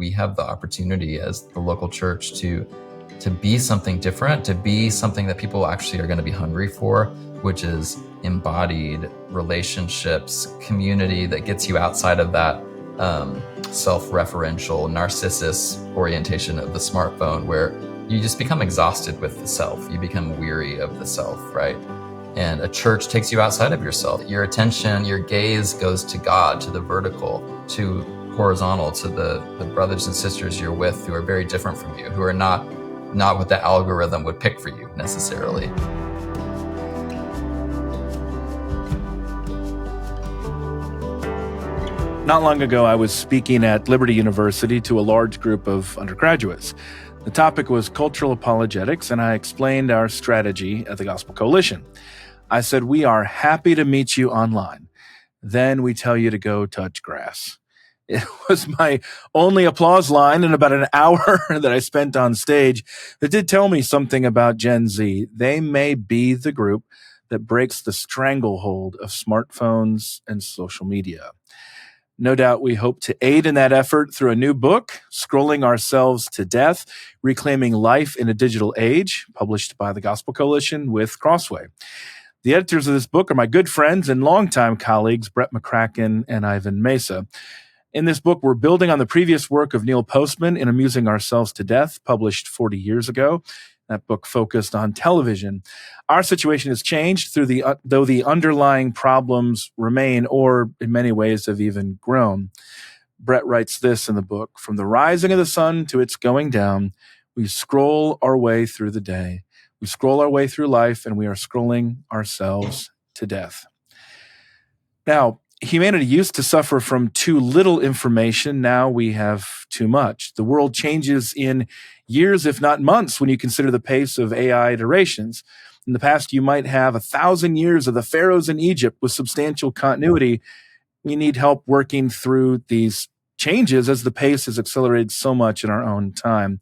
we have the opportunity as the local church to be something different, to be something that people actually are going to be hungry for, which is embodied relationships, community that gets you outside of that self-referential, narcissus orientation of the smartphone, where you just become exhausted with the self. You become weary of the self, right? And a church takes you outside of yourself. Your attention, your gaze goes to God, to the vertical, to horizontal, to the brothers and sisters you're with who are very different from you, who are not what the algorithm would pick for you necessarily. Not long ago, I was speaking at Liberty University to a large group of undergraduates. The topic was cultural apologetics, and I explained our strategy at the Gospel Coalition. I said, we are happy to meet you online. Then we tell you to go touch grass. It was my only applause line in about an hour that I spent on stage. That did tell me something about Gen Z. They may be the group that breaks the stranglehold of smartphones and social media. No doubt we hope to aid in that effort through a new book, Scrolling Ourselves to Death, Reclaiming Life in a Digital Age, published by the Gospel Coalition with Crossway. The editors of this book are my good friends and longtime colleagues, Brett McCracken and Ivan Mesa. In this book, we're building on the previous work of Neil Postman in Amusing Ourselves to Death, published 40 years ago. That book focused on television. Our situation has changed though the underlying problems remain, or in many ways have even grown. Brett writes this in the book: from the rising of the sun to its going down, we scroll our way through the day. We scroll our way through life, and we are scrolling ourselves to death. Now, humanity used to suffer from too little information. Now we have too much. The world changes in years, if not months, when you consider the pace of AI iterations. In the past, you might have 1,000 years of the pharaohs in Egypt with substantial continuity. We need help working through these changes as the pace has accelerated so much in our own time.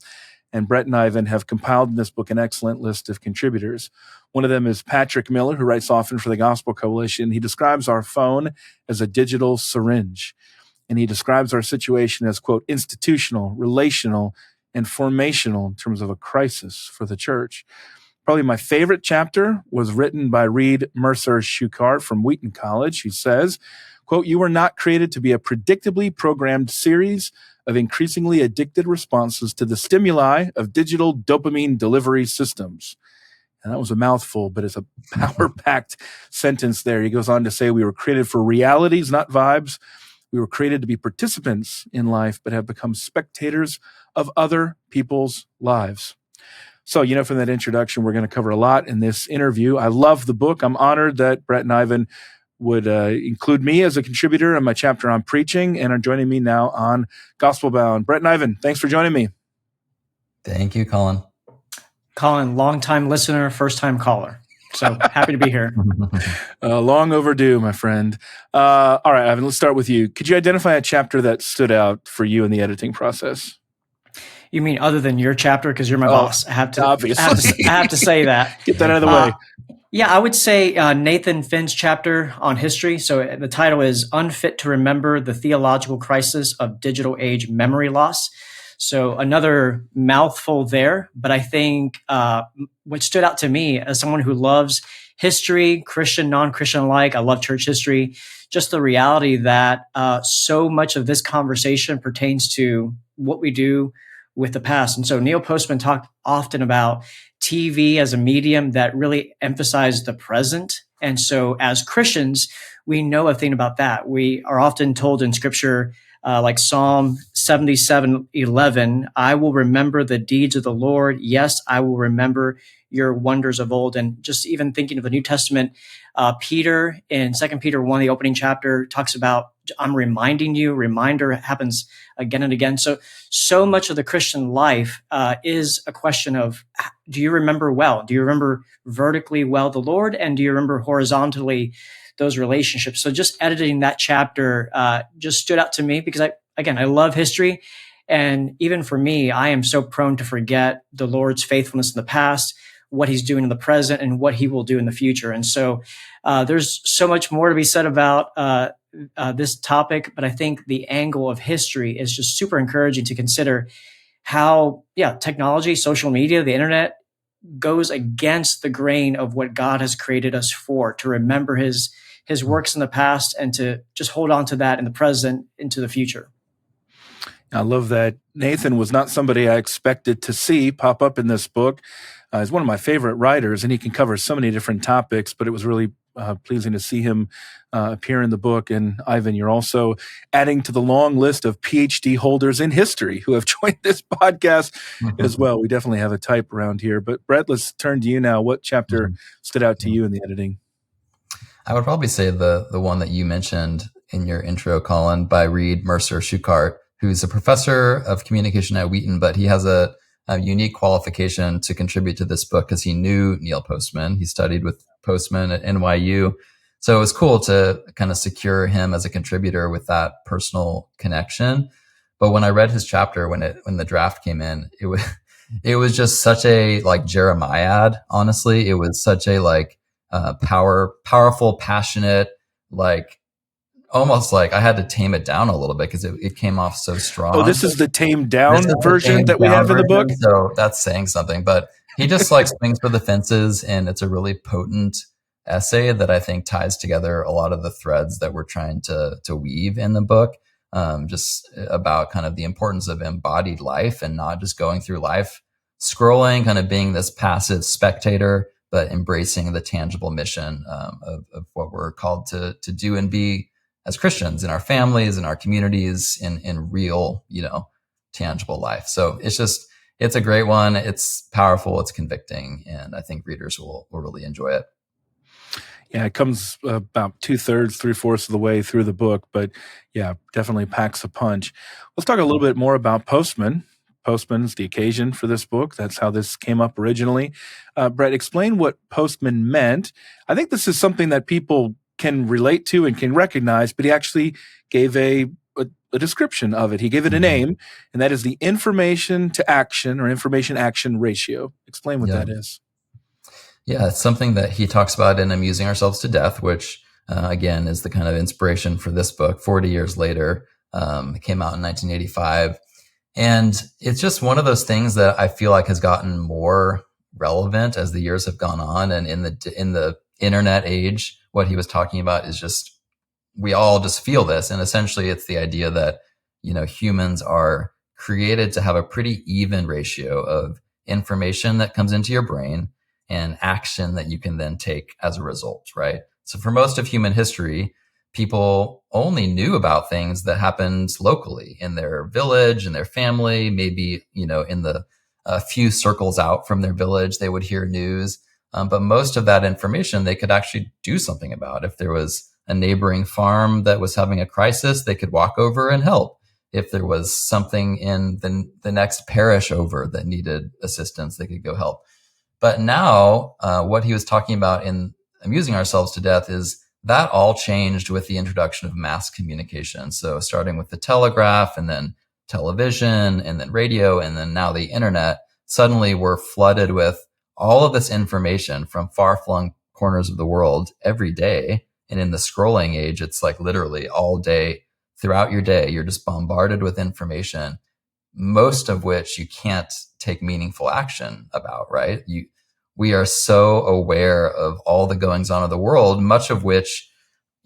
And Brett and Ivan have compiled in this book an excellent list of contributors. One of them is Patrick Miller, who writes often for the Gospel Coalition. He describes our phone as a digital syringe. And he describes our situation as, quote, institutional, relational, and formational in terms of a crisis for the church. Probably my favorite chapter was written by Reed Mercer Shukart from Wheaton College, who says, quote, you were not created to be a predictably programmed series of increasingly addicted responses to the stimuli of digital dopamine delivery systems. And that was a mouthful, but it's a power-packed sentence there. He goes on to say, we were created for realities, not vibes. We were created to be participants in life, but have become spectators of other people's lives. So, from that introduction, we're going to cover a lot in this interview. I love the book. I'm honored that Brett and Ivan would include me as a contributor in my chapter on preaching and are joining me now on Gospelbound. Brett and Ivan, thanks for joining me. Thank you, Collin. Collin, longtime listener, first-time caller. So happy to be here. Long overdue, my friend. All right, Ivan, let's start with you. Could you identify a chapter that stood out for you in the editing process? You mean other than your chapter? Because you're my boss. I have to say that. Get that out of the way. Yeah, I would say Nathan Finn's chapter on history. So the title is Unfit to Remember the Theological Crisis of Digital Age Memory Loss. So another mouthful there. But I think what stood out to me as someone who loves history, Christian, non-Christian alike, I love church history, just the reality that so much of this conversation pertains to what we do with the past. And so Neil Postman talked often about TV as a medium that really emphasized the present. And so as Christians, we know a thing about that. We are often told in scripture, like Psalm 77:11, I will remember the deeds of the Lord. Yes, I will remember your wonders of old. And just even thinking of the New Testament, Peter in 2 Peter 1, the opening chapter, talks about, I'm reminding you. Reminder happens again and again. So much of the Christian life is a question of, do you remember well? Do you remember vertically well the Lord? And do you remember horizontally those relationships? So just editing that chapter just stood out to me because I love history. And even for me, I am so prone to forget the Lord's faithfulness in the past, what he's doing in the present, and what he will do in the future. And so there's so much more to be said about this topic, but I think the angle of history is just super encouraging to consider how, technology, social media, the internet goes against the grain of what God has created us for, to remember his works in the past and to just hold on to that in the present into the future. I love that. Nathan was not somebody I expected to see pop up in this book. He's one of my favorite writers, and he can cover so many different topics, but it was really pleasing to see him appear in the book. And Ivan, you're also adding to the long list of PhD holders in history who have joined this podcast as well. We definitely have a type around here. But Brett, let's turn to you now. What chapter stood out to you in the editing? I would probably say the one that you mentioned in your intro, Collin, by Reed Mercer Schuchart, who's a professor of communication at Wheaton, but he has a unique qualification to contribute to this book because he knew Neil Postman. He studied with Postman at NYU. So it was cool to kind of secure him as a contributor with that personal connection. But when I read his chapter, when the draft came in, it was just such a like Jeremiad, honestly. It was such a like powerful, passionate, like almost like I had to tame it down a little bit because it came off so strong. Oh, this is the tamed down version that we have in the book? So that's saying something. But he just like swings for the fences, and it's a really potent essay that I think ties together a lot of the threads that we're trying to weave in the book, just about kind of the importance of embodied life and not just going through life scrolling, kind of being this passive spectator, but embracing the tangible mission of what we're called to do and be as Christians in our families, in our communities, in real, tangible life. So it's a great one. It's powerful. It's convicting. And I think readers will really enjoy it. Yeah, it comes about 2/3, 3/4 of the way through the book, but yeah, definitely packs a punch. Let's talk a little bit more about Postman. Postman's the occasion for this book. That's how this came up originally. Brett, explain what Postman meant. I think this is something that people can relate to and can recognize, but he actually gave a description of it. He gave it a name, and that is the information to action or information action ratio. Explain what that is. Yeah, it's something that he talks about in Amusing Ourselves to Death, which again is the kind of inspiration for this book 40 years later. It came out in 1985. And it's just one of those things that I feel like has gotten more relevant as the years have gone on. And in the internet age, what he was talking about is just, we all just feel this. And essentially it's the idea that, humans are created to have a pretty even ratio of information that comes into your brain and action that you can then take as a result, right? So for most of human history, people only knew about things that happened locally in their village, in their family, maybe, in the few circles out from their village, they would hear news. But most of that information they could actually do something about. If there was a neighboring farm that was having a crisis, they could walk over and help. If there was something in the next parish over that needed assistance, they could go help. But now, what he was talking about in Amusing Ourselves to Death is that all changed with the introduction of mass communication. So starting with the telegraph and then television and then radio and then now the internet, suddenly we're flooded with all of this information from far-flung corners of the world every day. And in the scrolling age, it's like literally all day, throughout your day, you're just bombarded with information, most of which you can't take meaningful action about, right? We are so aware of all the goings on of the world, much of which,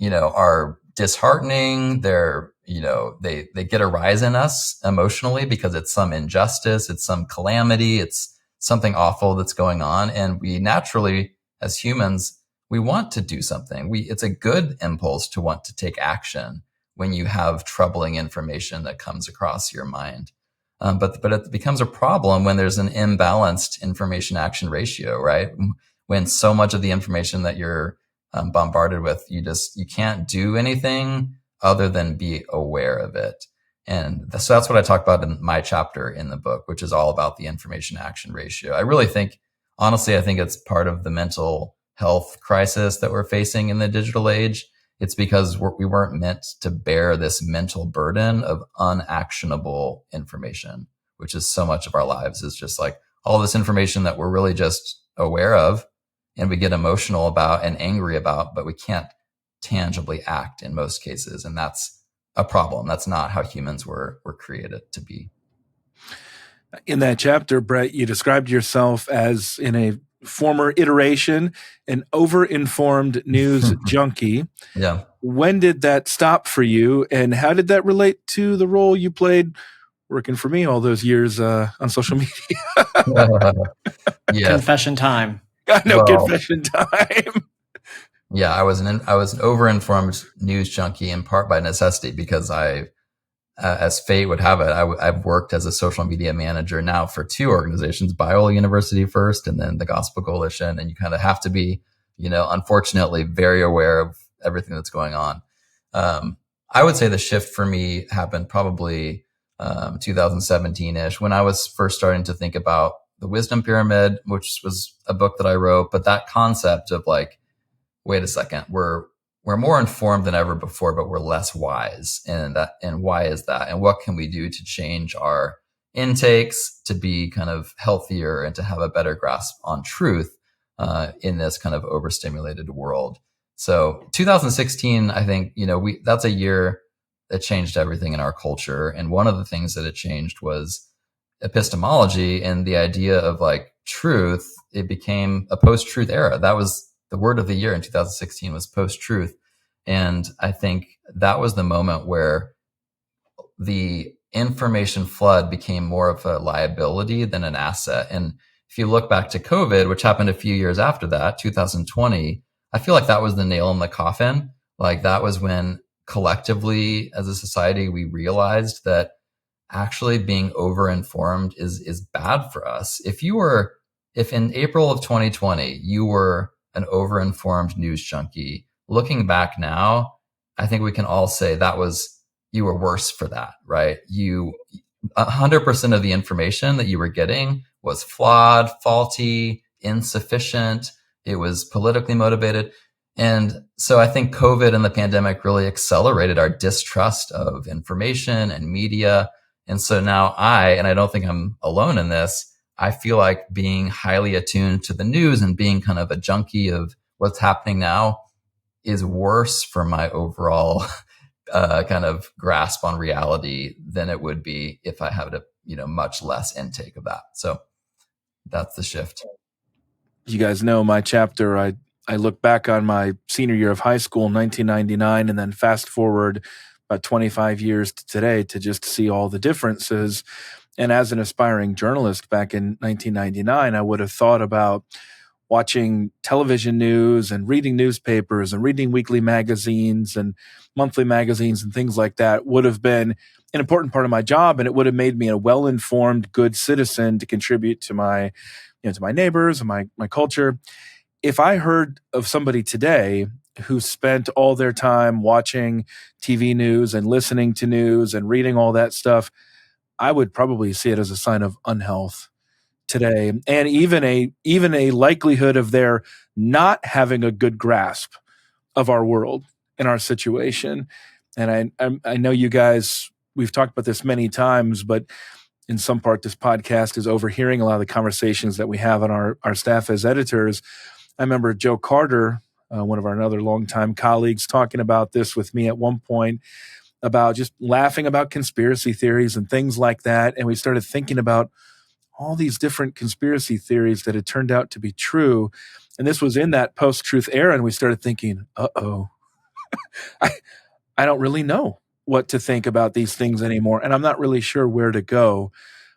are disheartening. They get a rise in us emotionally because it's some injustice, it's some calamity, it's something awful that's going on. And we naturally, as humans, we want to do something. It's a good impulse to want to take action when you have troubling information that comes across your mind. But it becomes a problem when there's an imbalanced information action ratio, right? When so much of the information that you're bombarded with, you can't do anything other than be aware of it. And so that's what I talk about in my chapter in the book, which is all about the information action ratio. I really think, honestly, I think it's part of the mental health crisis that we're facing in the digital age. It's because we weren't meant to bear this mental burden of unactionable information, which is so much of our lives is just like all this information that we're really just aware of and we get emotional about and angry about, but we can't tangibly act in most cases. And that's a problem. That's not how humans were created to be. In that chapter, Brett, you described yourself as, in a former iteration, an over-informed news junkie. Yeah. When did that stop for you, and how did that relate to the role you played working for me all those years on social media? Yes. Confession time. I know, confession time. Yeah, I was an over-informed news junkie in part by necessity, because as fate would have it, I've worked as a social media manager now for two organizations, Biola University first, and then the Gospel Coalition. And you kind of have to be, unfortunately, very aware of everything that's going on. I would say the shift for me happened probably 2017-ish, when I was first starting to think about the Wisdom Pyramid, which was a book that I wrote. But that concept of like, wait a second, we're more informed than ever before, but we're less wise. And why is that? And what can we do to change our intakes to be kind of healthier and to have a better grasp on truth in this kind of overstimulated world? So 2016, I think, that's a year that changed everything in our culture. And one of the things that it changed was epistemology, and the idea of like truth. It became a post-truth era. That was the word of the year in 2016, was post-truth. And I think that was the moment where the information flood became more of a liability than an asset. And if you look back to COVID, which happened a few years after that, 2020, I feel like that was the nail in the coffin. Like that was when collectively as a society, we realized that actually being over-informed is bad for us. If in April of 2020, you were an over-informed news junkie, looking back now, I think we can all say you were worse for that, right? 100% of the information that you were getting was flawed, faulty, insufficient. It was politically motivated. And so I think COVID and the pandemic really accelerated our distrust of information and media. And so now and I don't think I'm alone in this, I feel like being highly attuned to the news and being kind of a junkie of what's happening now is worse for my overall kind of grasp on reality than it would be if I had much less intake of that. So that's the shift. You guys know my chapter. I look back on my senior year of high school in 1999, and then fast forward about 25 years to today to just see all the differences. And as an aspiring journalist back in 1999, I would have thought about watching television news and reading newspapers and reading weekly magazines and monthly magazines and things like that would have been an important part of my job, and it would have made me a well-informed, good citizen to contribute to my neighbors and my culture. If I heard of somebody today who spent all their time watching TV news and listening to news and reading all that stuff, I would probably see it as a sign of unhealth today, and even a likelihood of their not having a good grasp of our world and our situation. And I know you guys, we've talked about this many times, but in some part, this podcast is overhearing a lot of the conversations that we have on our staff as editors. I remember Joe Carter, one of our other longtime colleagues, talking about this with me at one point, about just laughing about conspiracy theories and things like that. And we started thinking about all these different conspiracy theories that had turned out to be true. And this was in that post-truth era. And we started thinking, I don't really know what to think about these things anymore. And I'm not really sure where to go.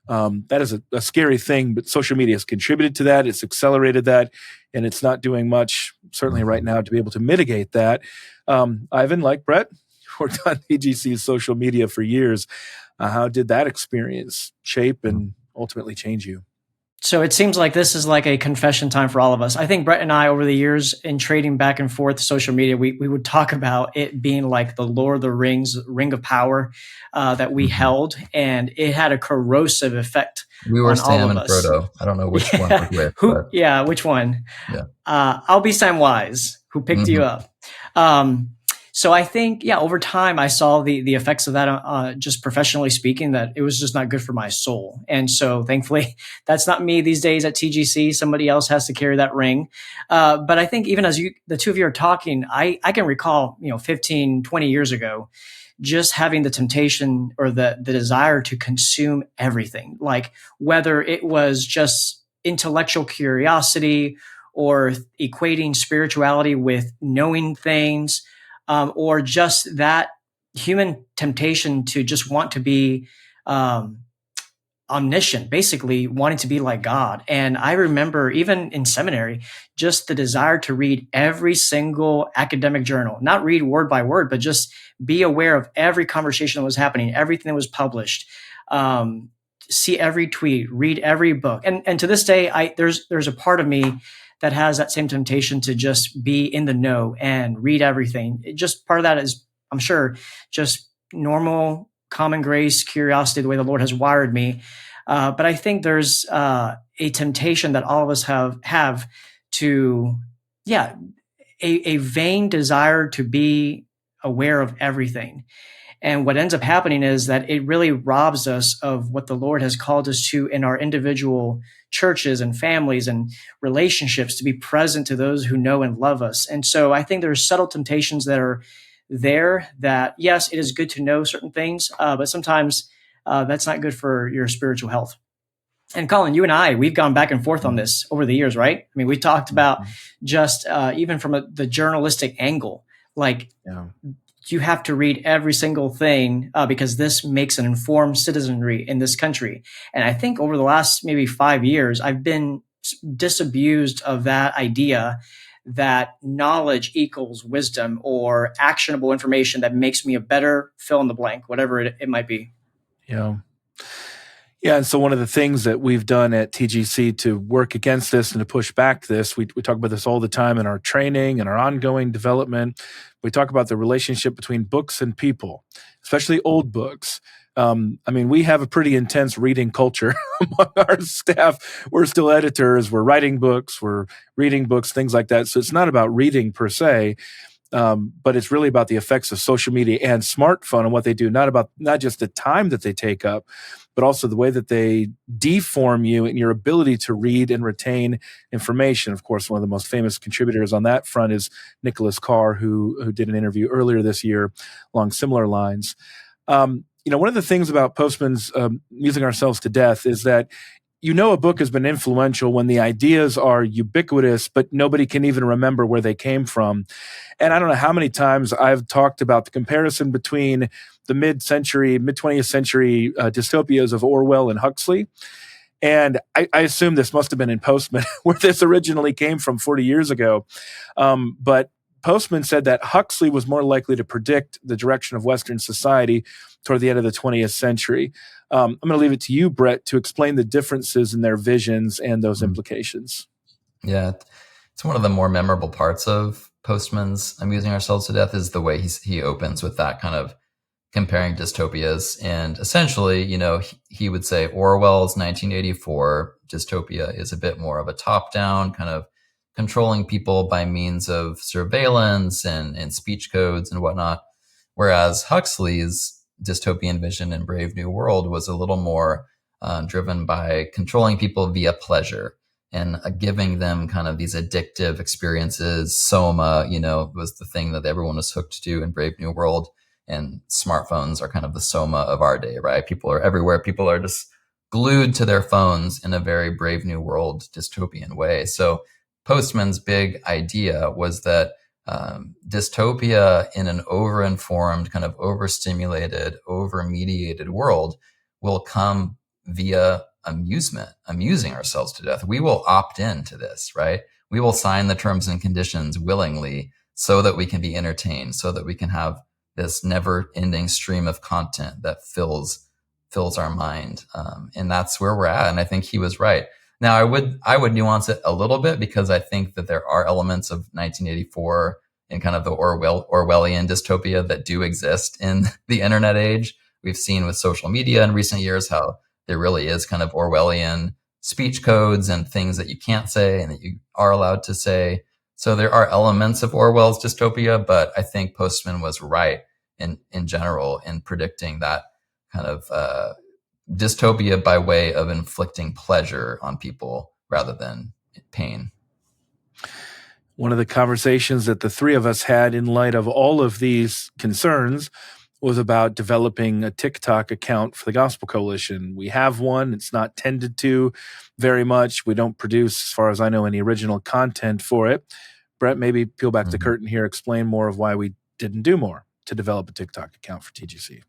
That is a scary thing, but social media has contributed to that. It's accelerated that, and it's not doing much, certainly right now, to be able to mitigate that. Ivan, like Brett, worked on EGC's social media for years. How did that experience shape and ultimately change you? So it seems like this is like a confession time for all of us. I think Brett and I, over the years in trading back and forth social media, we would talk about it being like the Lord of the Rings, ring of power that we held, and it had a corrosive effect we were on Sam all of and us. Frodo. I don't know which one was which. Which one? Yeah. I'll be Samwise, who picked you up. So I think, yeah, over time I saw the effects of that, just professionally speaking, that it was just not good for my soul. And so thankfully that's not me these days at TGC. Somebody else has to carry that ring. But I think even as the two of you are talking, I can recall, 15, 20 years ago, just having the temptation or the desire to consume everything, like whether it was just intellectual curiosity or equating spirituality with knowing things, or just that human temptation to just want to be um, omniscient, basically wanting to be like God. And I remember even in seminary, just the desire to read every single academic journal, not read word by word, but just be aware of every conversation that was happening, everything that was published, um, see every tweet, read every book. And to this day, there's a part of me that has that same temptation to just be in the know and read everything. Just part of that is, I'm sure, just normal common grace, curiosity, the way the Lord has wired me. But I think there's a temptation that all of us have to, yeah, a vain desire to be aware of everything. And what ends up happening is that it really robs us of what the Lord has called us to in our individual churches and families and relationships, to be present to those who know and love us. And so I think there's subtle temptations that are there that, yes, it is good to know certain things, but sometimes that's not good for your spiritual health. And Collin, you and we've gone back and forth on this over the years, right? I mean, we talked about just even from the journalistic angle, like you have to read every single thing because this makes an informed citizenry in this country. And I think over the last maybe 5 years, I've been disabused of that idea that knowledge equals wisdom or actionable information that makes me a better fill in the blank, whatever it might be. Yeah. Yeah, and so one of the things that we've done at TGC to work against this and to push back this, we talk about this all the time in our training and our ongoing development. We talk about the relationship between books and people, especially old books. We have a pretty intense reading culture among our staff. We're still editors. We're writing books. We're reading books, things like that. So it's not about reading per se, but it's really about the effects of social media and smartphone and what they do, not just the time that they take up, but also the way that they deform you and your ability to read and retain information. Of course, one of the most famous contributors on that front is Nicholas Carr, who did an interview earlier this year along similar lines. One of the things about Postman's Musing Ourselves to Death is that a book has been influential when the ideas are ubiquitous, but nobody can even remember where they came from. And I don't know how many times I've talked about the comparison between the mid-20th century dystopias of Orwell and Huxley. And I assume this must have been in Postman, where this originally came from 40 years ago. But Postman said that Huxley was more likely to predict the direction of Western society toward the end of the 20th century. I'm going to leave it to you, Brett, to explain the differences in their visions and those implications. Yeah, it's one of the more memorable parts of Postman's Amusing Ourselves to Death is the way he opens with that kind of comparing dystopias. And essentially, he would say Orwell's 1984 dystopia is a bit more of a top-down kind of controlling people by means of surveillance and speech codes and whatnot. Whereas Huxley's dystopian vision in Brave New World was a little more driven by controlling people via pleasure and giving them kind of these addictive experiences. Soma, was the thing that everyone was hooked to in Brave New World. And smartphones are kind of the Soma of our day, right? People are everywhere. People are just glued to their phones in a very Brave New World dystopian way. So Postman's big idea was that dystopia in an over-informed, kind of overstimulated, over-mediated world will come via amusing ourselves to death. We will opt into this, right? We will sign the terms and conditions willingly so that we can be entertained, so that we can have this never-ending stream of content that fills our mind. And that's where we're at. And I think he was right. Now, I would nuance it a little bit because I think that there are elements of 1984 and kind of the Orwellian dystopia that do exist in the internet age. We've seen with social media in recent years how there really is kind of Orwellian speech codes and things that you can't say and that you are allowed to say. So there are elements of Orwell's dystopia, but I think Postman was right in general in predicting that kind of dystopia by way of inflicting pleasure on people rather than pain. One of the conversations that the three of us had in light of all of these concerns was about developing a TikTok account for the Gospel Coalition. We have one. It's not tended to very much. We don't produce, as far as I know, any original content for it. Brett, maybe peel back the curtain here, explain more of why we didn't do more to develop a TikTok account for TGC.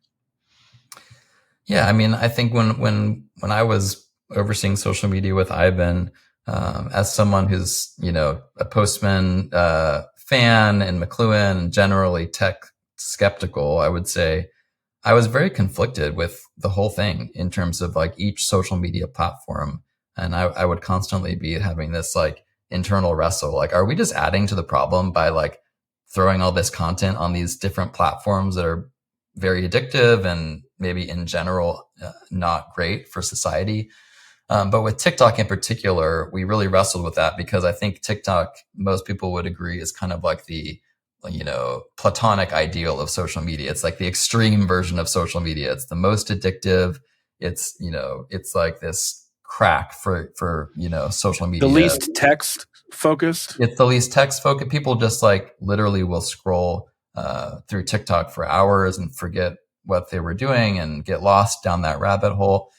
Yeah, I mean, I think when I was overseeing social media with Ivan, as someone who's, a Postman fan and McLuhan and generally tech skeptical, I would say I was very conflicted with the whole thing in terms of like each social media platform. And I would constantly be having this like internal wrestle, like, are we just adding to the problem by like throwing all this content on these different platforms that are very addictive and maybe in general not great for society? But with TikTok in particular, we really wrestled with that because I think TikTok, most people would agree, is kind of like the, platonic ideal of social media. It's like the extreme version of social media. It's the most addictive. It's, it's like this crack for social media. The least text focused. It's the least text focused. People just like literally will scroll through TikTok for hours and forget what they were doing and get lost down that rabbit hole.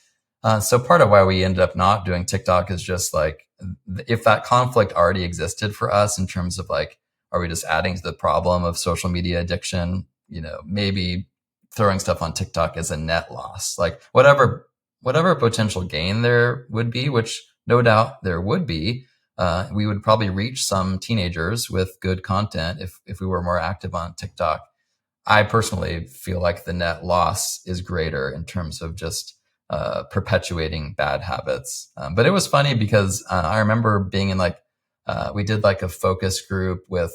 So part of why we ended up not doing TikTok is just like, if that conflict already existed for us in terms of like, are we just adding to the problem of social media addiction? Maybe throwing stuff on TikTok is a net loss. Like whatever potential gain there would be, which no doubt there would be, we would probably reach some teenagers with good content if we were more active on TikTok. I personally feel like the net loss is greater in terms of just perpetuating bad habits. But it was funny because I remember being in we did like a focus group with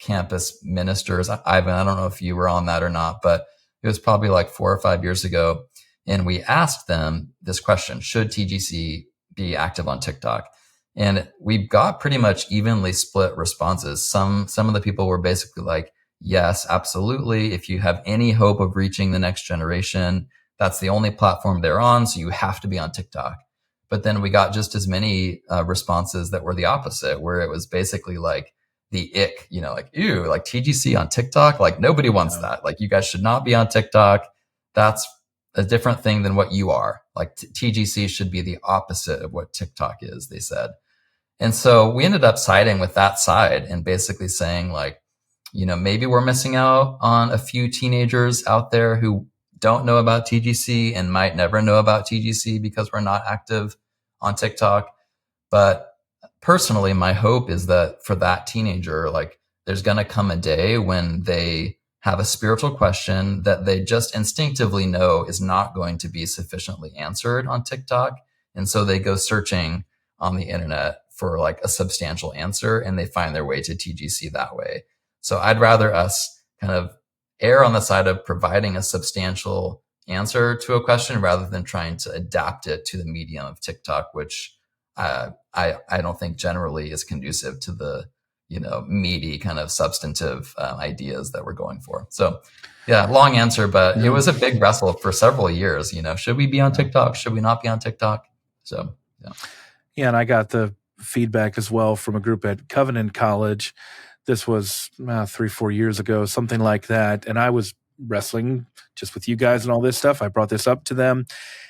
campus ministers. Ivan, I don't know if you were on that or not, but it was probably like 4 or 5 years ago. And we asked them this question: should TGC be active on TikTok? And we got pretty much evenly split responses. Some of the people were basically like, yes, absolutely. If you have any hope of reaching the next generation, that's the only platform they're on. So you have to be on TikTok. But then we got just as many responses that were the opposite, where it was basically like the ick, like, ew, like TGC on TikTok. Like nobody wants that. Like you guys should not be on TikTok. That's a different thing than what you are. Like TGC should be the opposite of what TikTok is, they said. And so we ended up siding with that side and basically saying like, maybe we're missing out on a few teenagers out there who don't know about TGC and might never know about TGC because we're not active on TikTok. But personally, my hope is that for that teenager, like there's going to come a day when they have a spiritual question that they just instinctively know is not going to be sufficiently answered on TikTok. And so they go searching on the internet for like a substantial answer and they find their way to TGC that way. So I'd rather us kind of err on the side of providing a substantial answer to a question rather than trying to adapt it to the medium of TikTok, which I don't think generally is conducive to the, meaty kind of substantive ideas that we're going for. So yeah, long answer, but it was a big wrestle for several years. Should we be on TikTok? Should we not be on TikTok? So, yeah. Yeah. And I got the feedback as well from a group at Covenant College. This was 3-4 years ago, something like that. And I was wrestling just with you guys and all this stuff. I brought this up to them.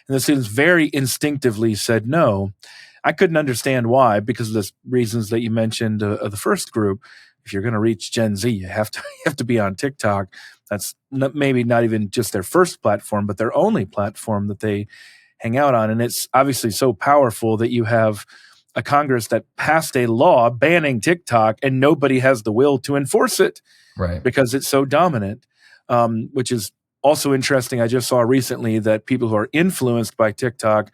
And the students very instinctively said no. I couldn't understand why, because of the reasons that you mentioned of the first group. If you're going to reach Gen Z, you have to be on TikTok. That's maybe not even just their first platform, but their only platform that they hang out on. And it's obviously so powerful that you have a Congress that passed a law banning TikTok and nobody has the will to enforce it, right? Because it's so dominant, which is also interesting. I just saw recently that people who are influenced by TikTok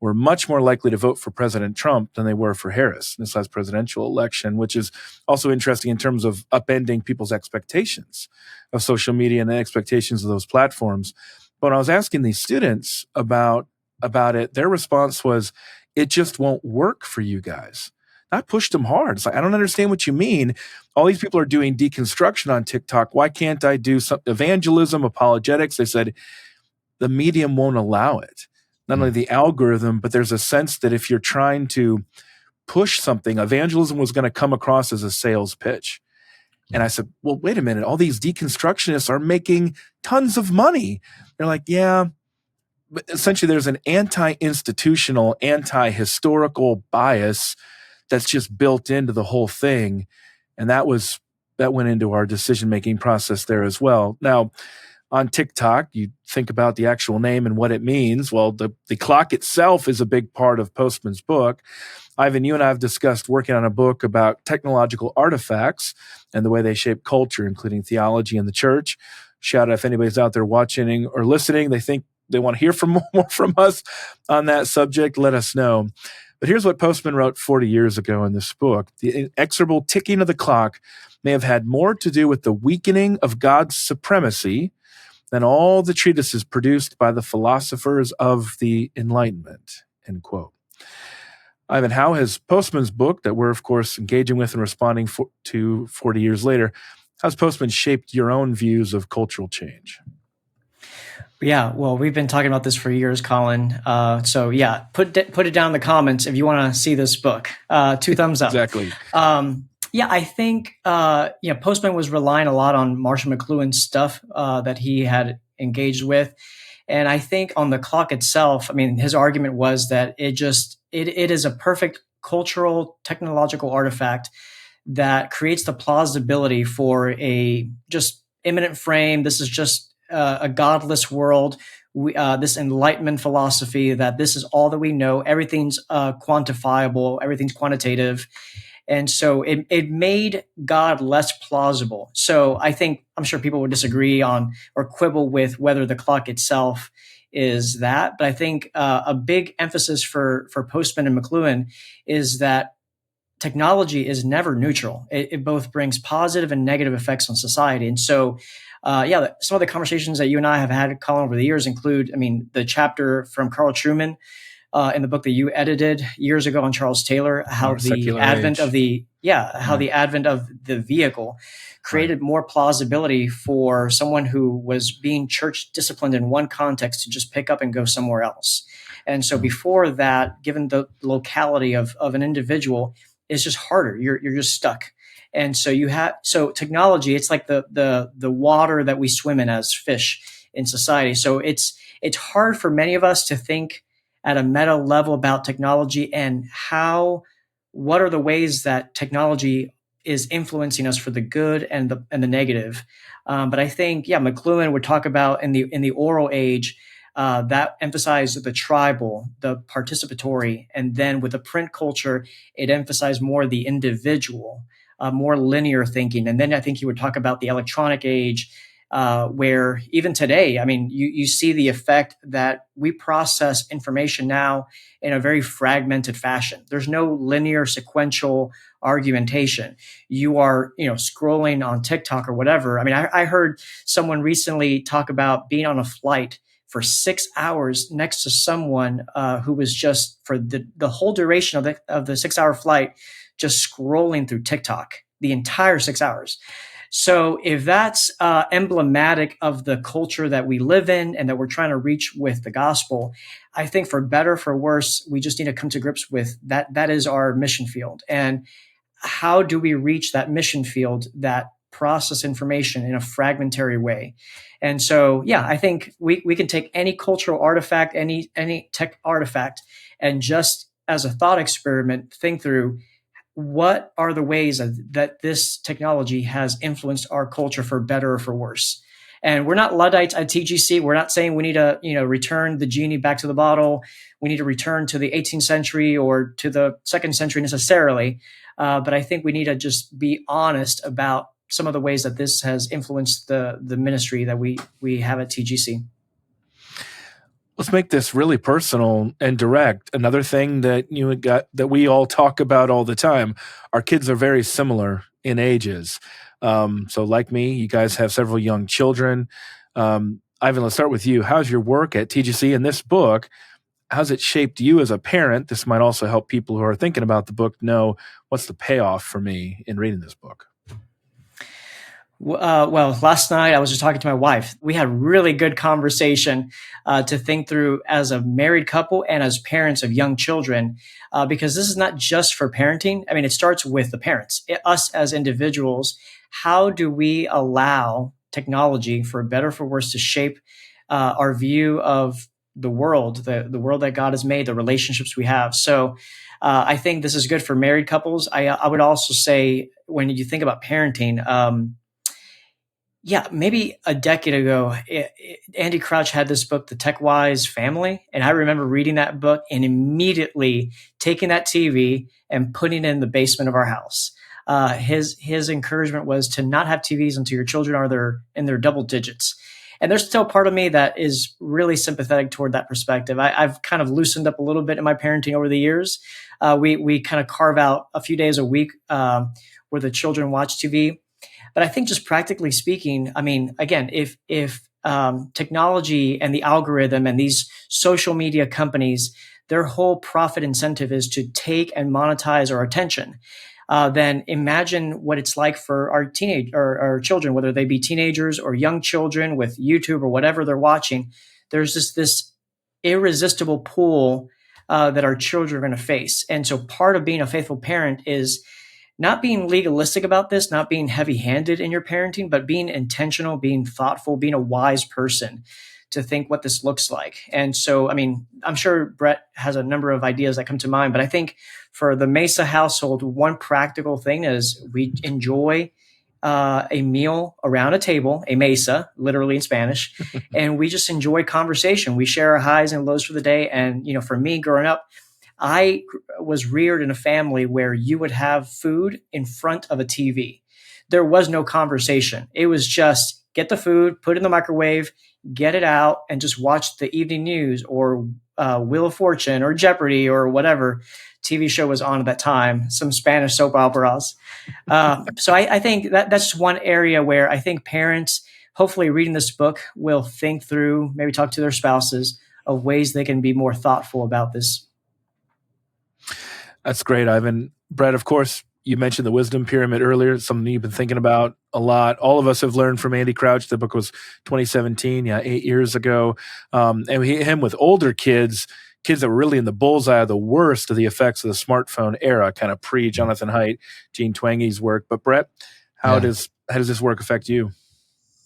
were much more likely to vote for President Trump than they were for Harris in this last presidential election, which is also interesting in terms of upending people's expectations of social media and the expectations of those platforms. But when I was asking these students about it, their response was, it just won't work for you guys. I pushed them hard. It's like, I don't understand what you mean. All these people are doing deconstruction on TikTok. Why can't I do some evangelism, apologetics? They said the medium won't allow it. Not only the algorithm, but there's a sense that if you're trying to push something, evangelism was going to come across as a sales pitch. And I said, well, wait a minute. All these deconstructionists are making tons of money. They're like, yeah. But essentially, there's an anti-institutional, anti-historical bias that's just built into the whole thing. And that went into our decision-making process there as well. Now, on TikTok, you think about the actual name and what it means. Well, the clock itself is a big part of Postman's book. Ivan, you and I have discussed working on a book about technological artifacts and the way they shape culture, including theology and the church. Shout out if anybody's out there watching or listening, they think they want to hear more from us on that subject, let us know. But here's what Postman wrote 40 years ago in this book. The inexorable ticking of the clock may have had more to do with the weakening of God's supremacy than all the treatises produced by the philosophers of the Enlightenment, end quote. Ivan, how has Postman's book, that we're, of course, engaging with and responding to 40 years later, how's Postman shaped your own views of cultural change? Yeah, well, we've been talking about this for years, Collin. So yeah, put it down in the comments if you want to see this book. 2 thumbs up. Exactly. Yeah, I think Postman was relying a lot on Marshall McLuhan's stuff that he had engaged with, and I think on the clock itself, I mean, his argument was that it is a perfect cultural technological artifact that creates the plausibility for a just imminent frame. This is just a godless world, this Enlightenment philosophy that this is all that we know. Everything's quantifiable, everything's quantitative. And so it made God less plausible. So I'm sure people would disagree on or quibble with whether the clock itself is that. But I think a big emphasis for Postman and McLuhan is that technology is never neutral. It both brings positive and negative effects on society. And so, some of the conversations that you and I have had, Collin, over the years include, the chapter from Carl Trueman in the book that you edited years ago on Charles Taylor, how the advent of the vehicle created more plausibility for someone who was being church disciplined in one context to just pick up and go somewhere else. And so before that, given the locality of an individual, it's just harder. You're just stuck. And so technology, it's like the water that we swim in as fish in society. So it's hard for many of us to think at a meta level about technology and what are the ways that technology is influencing us for the good and the negative. But I think, McLuhan would talk about in the oral age, that emphasized the tribal, the participatory, and then with the print culture, it emphasized more the individual, more linear thinking. And then I think he would talk about the electronic age, where even today, you see the effect that we process information now in a very fragmented fashion. There's no linear sequential argumentation. You are, scrolling on TikTok or whatever. I heard someone recently talk about being on a flight for 6 hours next to someone who was just for the whole duration of the 6-hour flight, just scrolling through TikTok the entire 6 hours. So if that's emblematic of the culture that we live in and that we're trying to reach with the gospel, I think for better, for worse, we just need to come to grips with that. That is our mission field. And how do we reach that mission field that process information in a fragmentary way? And so, I think we can take any cultural artifact, any tech artifact, and just as a thought experiment, think through what are the ways that this technology has influenced our culture for better or for worse. And we're not Luddites at TGC. We're not saying we need to, return the genie back to the bottle. We need to return to the 18th century or to the 2nd century necessarily. But I think we need to just be honest about some of the ways that this has influenced the ministry that we have at TGC. Let's make this really personal and direct. Another thing that that we all talk about all the time, our kids are very similar in ages. So like me, you guys have several young children. Ivan, let's start with you. How's your work at TGC and this book how's it shaped you as a parent? This might also help people who are thinking about the book know what's the payoff for me in reading this book. Well, last night I was just talking to my wife. We had a really good conversation to think through as a married couple and as parents of young children, because this is not just for parenting. I mean, it starts with the parents, us as individuals. How do we allow technology, for better or for worse, to shape our view of the world, the world that God has made, the relationships we have? So I think this is good for married couples. I would also say, when you think about parenting, yeah, maybe a decade ago, Andy Crouch had this book, The Tech Wise Family. And I remember reading that book and immediately taking that TV and putting it in the basement of our house. His encouragement was to not have TVs until your children are in their double digits. And there's still part of me that is really sympathetic toward that perspective. I've kind of loosened up a little bit in my parenting over the years. We kind of carve out a few days a week where the children watch TV. But I think, just practically speaking, I mean, again, if technology and the algorithm and these social media companies, their whole profit incentive is to take and monetize our attention, then imagine what it's like for our our children, whether they be teenagers or young children with YouTube or whatever they're watching. There's this irresistible pull that our children are going to face. And so part of being a faithful parent is not being legalistic about this, not being heavy-handed in your parenting, but being intentional, being thoughtful, being a wise person to think what this looks like. And so, I mean, I'm sure Brett has a number of ideas that come to mind, but I think for the Mesa household, one practical thing is we enjoy a meal around a table, a mesa, literally in Spanish, and we just enjoy conversation. We share our highs and lows for the day. And, you know, for me growing up, I was reared in a family where you would have food in front of a TV. There was no conversation. It was just get the food, put it in the microwave, get it out, and just watch the evening news or Wheel of Fortune or Jeopardy or whatever TV show was on at that time, some Spanish soap operas. So I think that's just one area where I think parents, hopefully reading this book, will think through, maybe talk to their spouses of ways they can be more thoughtful about this. That's great, Ivan. Brett, of course, you mentioned the wisdom pyramid earlier. It's something you've been thinking about a lot. All of us have learned from Andy Crouch. The book was 2017, 8 years ago. And him with older kids that were really in the bullseye of the worst of the effects of the smartphone era, kind of pre-Jonathan Haidt, Gene Twangy's work. But Brett, how does this work affect you?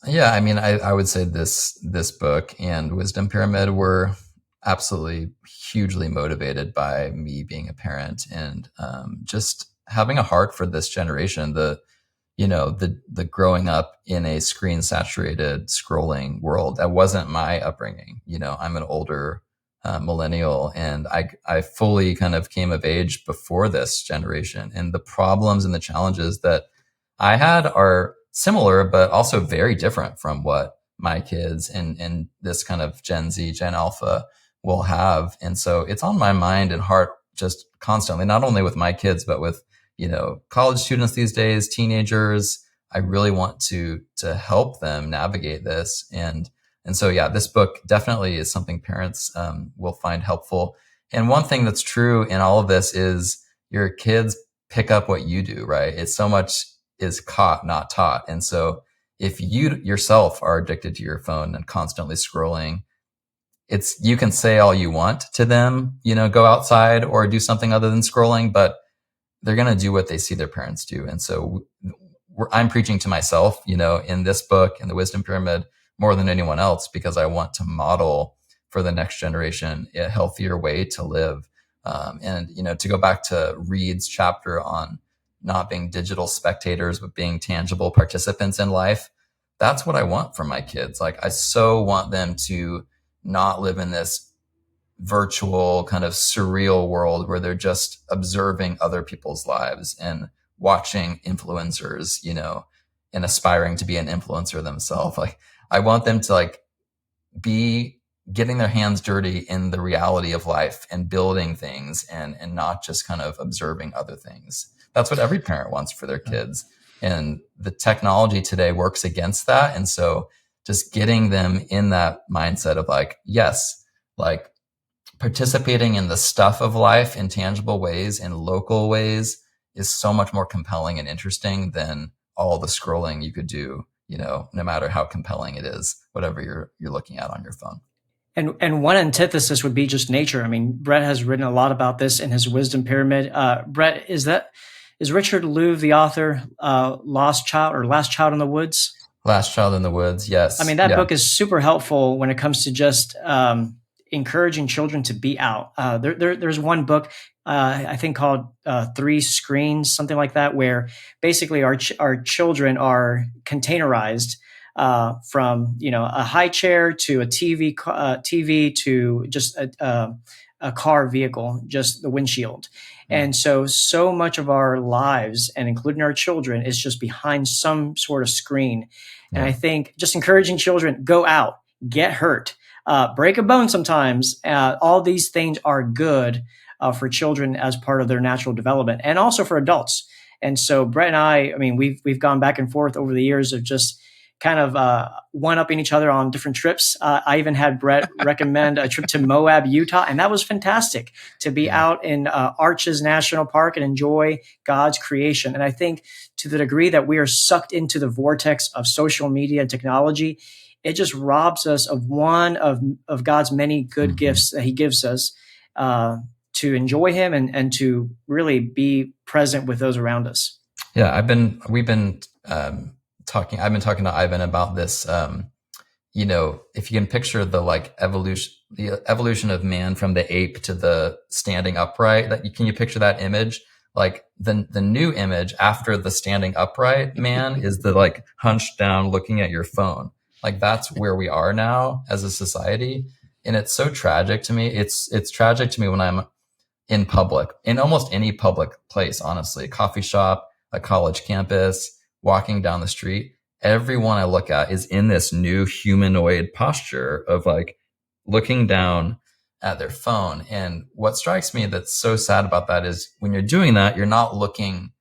Yeah, I mean, I would say this book and Wisdom Pyramid were absolutely hugely motivated by me being a parent and just having a heart for this generation. The growing up in a screen saturated scrolling world, that wasn't my upbringing. You know, I'm an older millennial, and I fully kind of came of age before this generation, and the problems and the challenges that I had are similar, but also very different from what my kids and this kind of Gen Z, Gen Alpha will have. And so it's on my mind and heart just constantly, not only with my kids, but with, college students these days, teenagers. I really want to help them navigate this. And so, yeah, this book definitely is something parents will find helpful. And one thing that's true in all of this is your kids pick up what you do, right? It's so much is caught, not taught. And so if you yourself are addicted to your phone and constantly scrolling, you can say all you want to them, go outside or do something other than scrolling, but they're going to do what they see their parents do. And so I'm preaching to myself, in this book, in the Wisdom Pyramid, more than anyone else, because I want to model for the next generation a healthier way to live. And to go back to Reed's chapter on not being digital spectators, but being tangible participants in life, that's what I want for my kids. Like, I so want them to not live in this virtual kind of surreal world where they're just observing other people's lives and watching influencers, and aspiring to be an influencer themselves. Like, I want them to be getting their hands dirty in the reality of life and building things and not just kind of observing other things. That's what every parent wants for their kids. And the technology today works against that. And so just getting them in that mindset of yes, participating in the stuff of life in tangible ways, in local ways, is so much more compelling and interesting than all the scrolling you could do, no matter how compelling it is, whatever you're looking at on your phone. And one antithesis would be just nature. I mean, Brett has written a lot about this in his Wisdom Pyramid. Brett, is Richard Louv the author, Last Child in the Woods? Last Child in the Woods, yes. I mean, that book is super helpful when it comes to just encouraging children to be out. There's one book, I think called 3 Screens, something like that, where basically our children are containerized from a high chair to a TV to just a car vehicle, just the windshield. And so much of our lives, and including our children, is just behind some sort of screen. And I think just encouraging children, go out, get hurt, break a bone sometimes. All these things are good for children as part of their natural development, and also for adults. And so Brett and I mean, we've gone back and forth over the years of just kind of one-upping each other on different trips. I even had Brett recommend a trip to Moab, Utah, and that was fantastic to be out in Arches National Park and enjoy God's creation. And I think to the degree that we are sucked into the vortex of social media and technology, it just robs us of one of God's many good gifts that he gives us to enjoy him and to really be present with those around us. Yeah, I've been talking to Ivan about this. If you can picture the evolution of man from the ape to the standing upright, can you picture that image? Like the new image after the standing upright man is the hunched down looking at your phone. Like that's where we are now as a society. And it's so tragic to me. It's tragic to me when I'm in public, in almost any public place, honestly, a coffee shop, a college campus, walking down the street. Everyone I look at is in this new humanoid posture of looking down at their phone. And what strikes me that's so sad about that is when you're doing that, you're not looking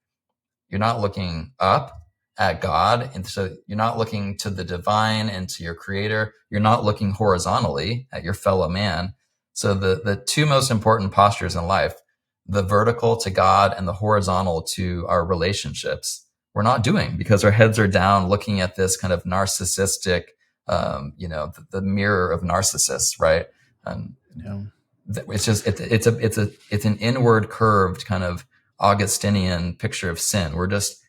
up at God. And so you're not looking to the divine and to your creator. You're not looking horizontally at your fellow man. So the two most important postures in life, the vertical to God and the horizontal to our relationships, we're not doing because our heads are down looking at this kind of narcissistic, the mirror of narcissists, right? It's just, it's an inward curved kind of Augustinian picture of sin.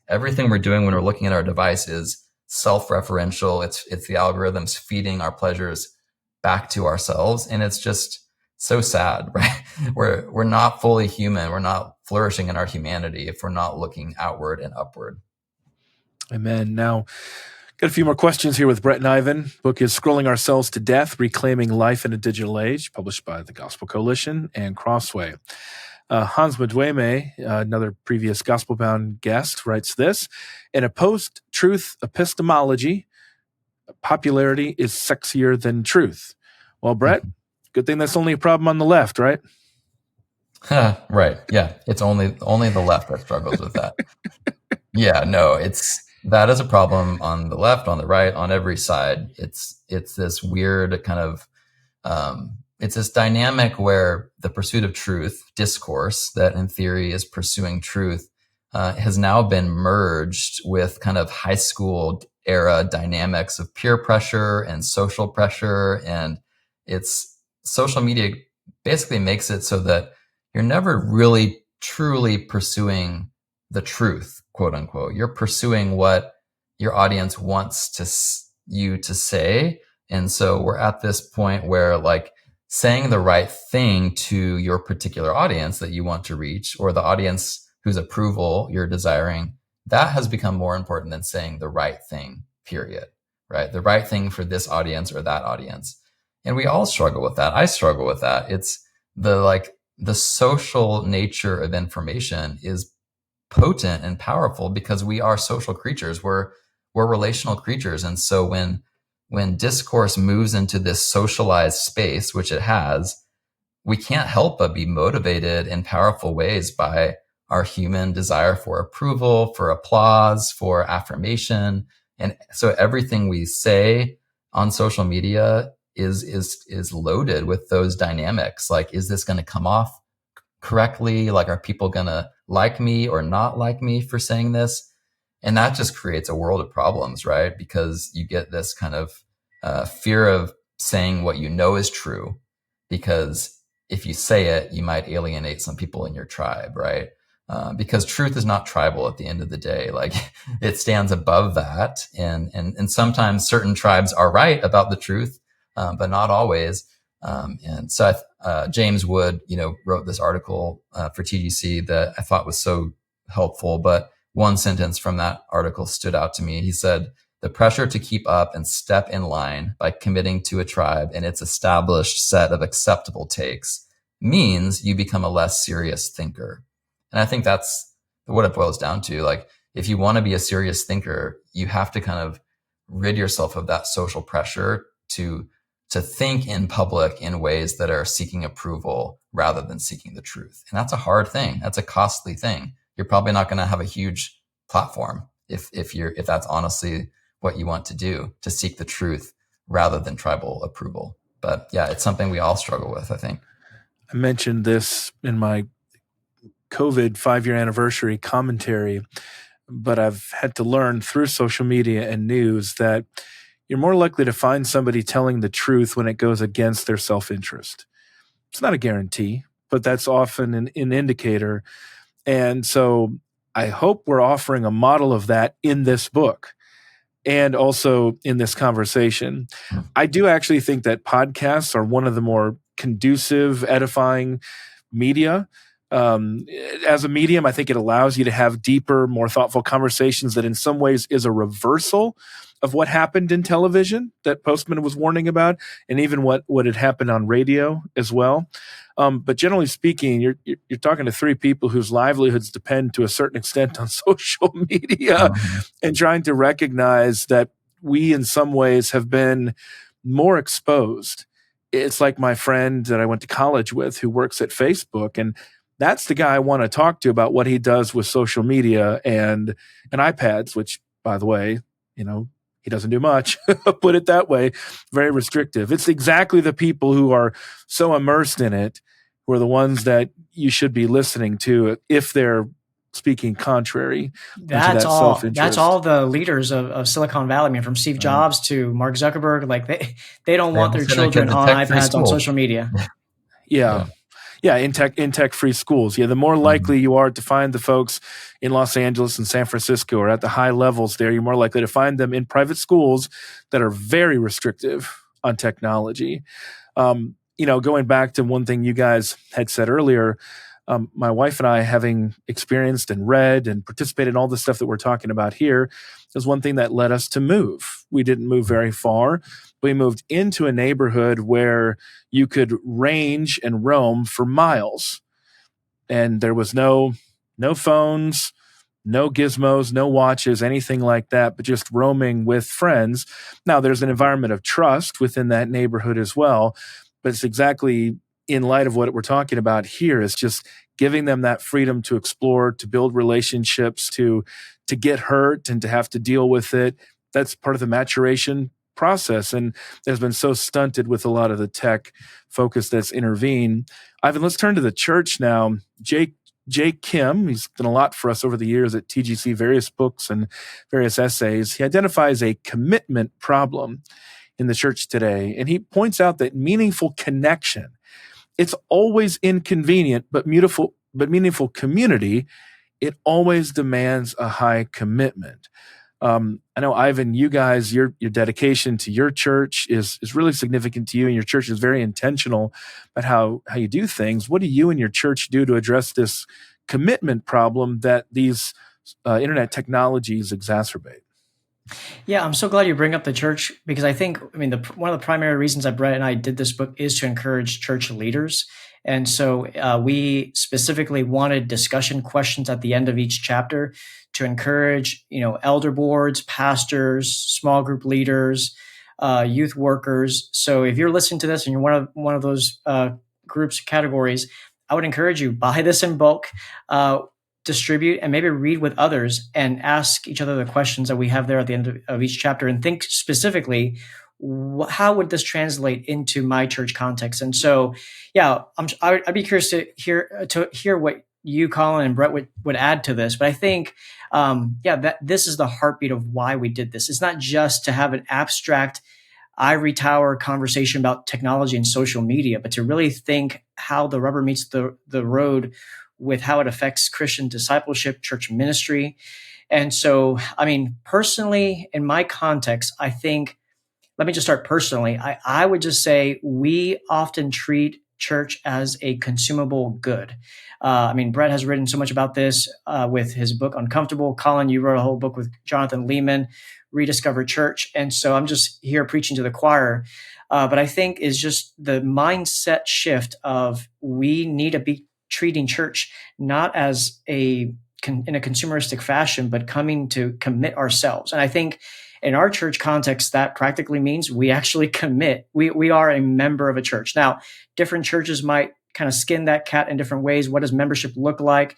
Everything we're doing when we're looking at our device is self-referential. It's the algorithms feeding our pleasures back to ourselves. And it's just so sad, right? We're not fully human. We're not flourishing in our humanity if we're not looking outward and upward. Amen. Now, got a few more questions here with Brett and Ivan. Book is Scrolling Ourselves to Death, Reclaiming Life in a Digital Age, published by the Gospel Coalition and Crossway. Hans Madweme, another previous Gospelbound guest, writes this: in a post-truth epistemology, popularity is sexier than truth. Well, Brett, good thing that's only a problem on the left, right? Right. Yeah. It's only the left that struggles with that. Yeah, no, that is a problem on the left, on the right, on every side. It's this weird kind of, it's this dynamic where the pursuit of truth, discourse that in theory is pursuing truth, has now been merged with kind of high school era dynamics of peer pressure and social pressure. And social media basically makes it so that you're never really truly pursuing the truth, quote unquote. You're pursuing what your audience wants you to say. And so we're at this point where saying the right thing to your particular audience that you want to reach, or the audience whose approval you're desiring, that has become more important than saying the right thing, period, right? The right thing for this audience or that audience. And we all struggle with that. I struggle with that. It's the social nature of information is potent and powerful because we are social creatures. We're relational creatures. And so when discourse moves into this socialized space, which it has, we can't help but be motivated in powerful ways by our human desire for approval, for applause, for affirmation. And so everything we say on social media is loaded with those dynamics. Like, is this going to come off correctly? Like, are people going to like me or not like me for saying this? And that just creates a world of problems, right? Because you get this kind of fear of saying what you know is true, because if you say it, you might alienate some people in your tribe, right? Because truth is not tribal at the end of the day. Like, it stands above that. And sometimes certain tribes are right about the truth, but not always. And so James Wood, wrote this article for TGC that I thought was so helpful. But one sentence from that article stood out to me. He said, "The pressure to keep up and step in line by committing to a tribe and its established set of acceptable takes means you become a less serious thinker." And I think that's what it boils down to. Like, if you want to be a serious thinker, you have to kind of rid yourself of that social pressure to think in public in ways that are seeking approval rather than seeking the truth. And that's a hard thing. That's a costly thing. You're probably not going to have a huge platform if that's honestly what you want to do, to seek the truth rather than tribal approval. But yeah, it's something we all struggle with, I think. I mentioned this in my COVID 5-year anniversary commentary, but I've had to learn through social media and news that you're more likely to find somebody telling the truth when it goes against their self-interest. It's not a guarantee, but that's often an indicator. And so I hope we're offering a model of that in this book and also in this conversation. I do actually think that podcasts are one of the more conducive, edifying media. As a medium, I think it allows you to have deeper, more thoughtful conversations that in some ways is a reversal of what happened in television that Postman was warning about, and even what had happened on radio as well. But generally speaking, you're talking to three people whose livelihoods depend to a certain extent on social media, and trying to recognize that we in some ways have been more exposed. It's like my friend that I went to college with who works at Facebook, and that's the guy I want to talk to about what he does with social media and iPads, which, by the way, he doesn't do much, put it that way, very restrictive. It's exactly the people who are so immersed in it who are the ones that you should be listening to if they're speaking contrary to that self-interest. That's all the leaders of Silicon Valley. I mean, from Steve Jobs to Mark Zuckerberg, like they don't want their children on iPads on social media. Yeah. Yeah, in tech-free schools. Yeah, the more likely you are to find the folks in Los Angeles and San Francisco or at the high levels there, you're more likely to find them in private schools that are very restrictive on technology. Going back to one thing you guys had said earlier, my wife and I, having experienced and read and participated in all the stuff that we're talking about here, is one thing that led us to move. We didn't move very far. We moved into a neighborhood where you could range and roam for miles. And there was no phones, no gizmos, no watches, anything like that, but just roaming with friends. Now, there's an environment of trust within that neighborhood as well, but it's exactly in light of what we're talking about here, is just giving them that freedom to explore, to build relationships, to get hurt and to have to deal with it. That's part of the maturation process, and has been so stunted with a lot of the tech focus that's intervened. Ivan, let's turn to the church now. Jake Kim, he's done a lot for us over the years at TGC, various books and various essays. He identifies a commitment problem in the church today, and he points out that meaningful connection, it's always inconvenient, but meaningful community, it always demands a high commitment. I know, Ivan, you guys, your dedication to your church is really significant to you, and your church is very intentional about how you do things. What do you and your church do to address this commitment problem that these internet technologies exacerbate? Yeah, I'm so glad you bring up the church, because I think, one of the primary reasons Brett and I did this book is to encourage church leaders. And so we specifically wanted discussion questions at the end of each chapter to encourage, elder boards, pastors, small group leaders, youth workers. So if you're listening to this and you're one of those groups, categories, I would encourage you, buy this in bulk, distribute, and maybe read with others and ask each other the questions that we have there at the end of each chapter, and think specifically, how would this translate into my church context? And so, yeah, I'd be curious to hear what you, Collin, and Brett would add to this. But I think, that this is the heartbeat of why we did this. It's not just to have an abstract ivory tower conversation about technology and social media, but to really think how the rubber meets the road with how it affects Christian discipleship, church ministry. And so, I mean, personally, in my context, I think, let me just start personally. I would just say we often treat church as a consumable good. Brett has written so much about this with his book Uncomfortable. Collin, you wrote a whole book with Jonathan Lehman, Rediscover Church. And so I'm just here preaching to the choir. But I think is just the mindset shift of we need to be treating church not as in a consumeristic fashion, but coming to commit ourselves. And I think in our church context, that practically means we actually commit. We are a member of a church. Now, different churches might kind of skin that cat in different ways. What does membership look like?